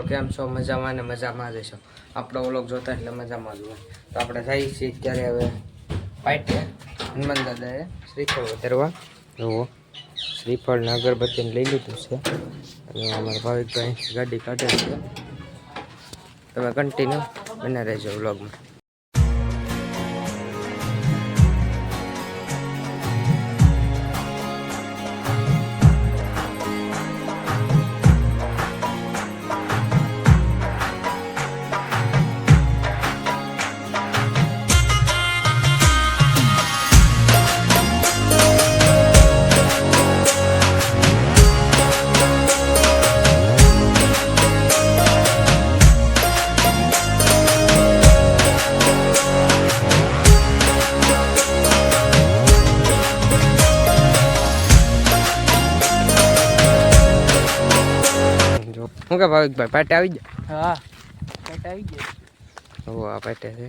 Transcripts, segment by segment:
કેમ છો? મજામાં ને મજામાં જ છો. આપણો વ્લોગ જોતા એટલે મજામાં જ હોય. તો આપણે જઈએ છીએ અત્યારે હવે પાટે હનુમાન દાદાએ શ્રીફળ વધારવા. જુઓ શ્રીફળ ને અગરબત્તીને લઈ લીધું છે અને અમારા ભાવિકભાઈ ગાડી કાઢે છે. તમે કન્ટિન્યુ બના રહેજો વ્લોગમાં. શું કે ભાવિકભાઈ પાટે આવી ગયા? હા, પાટે આવી ગયા. હો આ પાટે છે.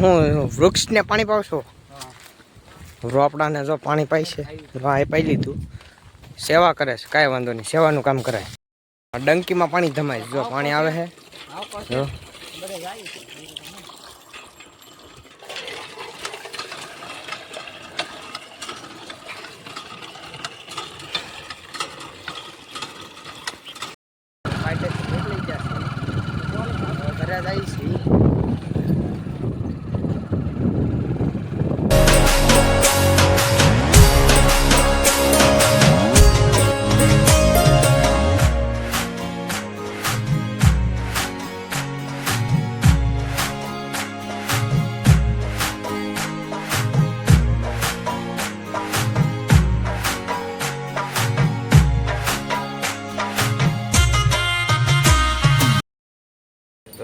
હું વૃક્ષને પાણી પાવશો? રોપડાને જો પાણી પાઈ છે. હા એ પાઈ લીધું. સેવા કરે છે, કાંઈ વાંધો નહીં, સેવાનું કામ કરાય. ડંકીમાં પાણી ધમાય જો પાણી આવે છે. જો ઘરે જાય છે.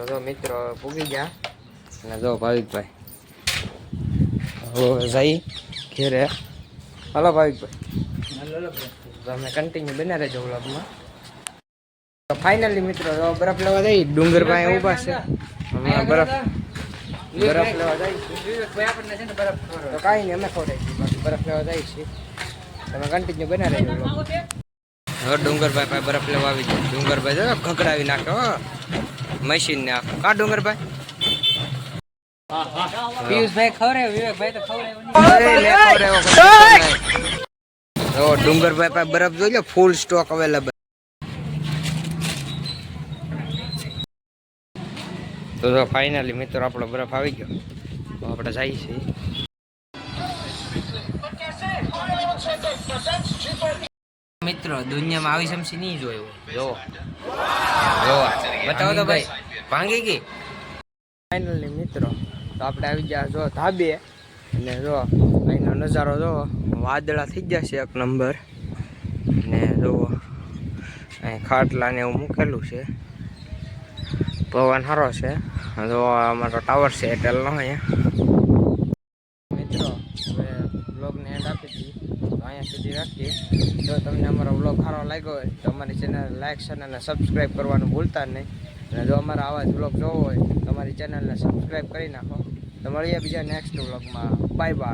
તો મિત્રો પૂગી ગયા અને જો ભાવિકભાઈ હવે જઈ ઘેરે. હાલો ભાવિકભાઈ, તમે કન્ટિન્યુ બના રહેજો વ્લોગમાં. તો ફાઇનલી મિત્રો બરફ લેવા જઈ ડુંગર પાસે ઊભા છે. હમણાં બરફ લેવા જાય તો કાંઈ નહીં, અમે ખવડાવીશું. બાકી બરફ લેવા જાય છે. તમે કન્ટિન્યુ બના રહેજો વ્લોગ. હવે ડુંગરભાઈ પાસે બરફ લેવા આવી જાય. ડુંગરભાઈ જો ખકડાવી નાખે હો મશીન ને આખું. કા ડુંગરભાઈ? પિયુષભાઈ ખવડાવે, વિવેકભાઈ તો ખવડાવે. ડુંગરભાઈ પાસે બરફ જોઈ લો, ફૂલ સ્ટોક અવેલેબલ. તો ફાઇનલી મિત્રો આપણો બરફ આવી ગયો. તો આપણે જઈએ છીએ. મિત્રો દુનિયામાં આવી સમસી નહીં જોયું. જો બતાવો તો ભાઈ, ભાંગી ગઈ. ફાઇનલી મિત્રો તો આપણે આવી ગયા જો ધાબે. અને જો અહીંનો નજારો જો વાદળા થઈ ગયા છે એક નંબર. ને જો અહીં ખાટલા ને એવું મૂકેલું છે. પવન સારો છે. જો અમારો ટાવર છે એરટેલનો અહીંયા. મિત્રો હવે બ્લોગને એન્ડ આપી દઈએ. તો અહીંયા સુધી રાખીએ. જો તમને અમારો બ્લોગ સારો લાગ્યો હોય તો અમારી ચેનલ લાઈક છે અને સબસ્ક્રાઈબ કરવાનું ભૂલતા નહીં. અને જો અમારા આવા જ બ્લોગ જોવો હોય તો અમારી ચેનલને સબસ્ક્રાઈબ કરી નાખો. તો મળીએ બીજા નેક્સ્ટ બ્લોગમાં. Bye bye.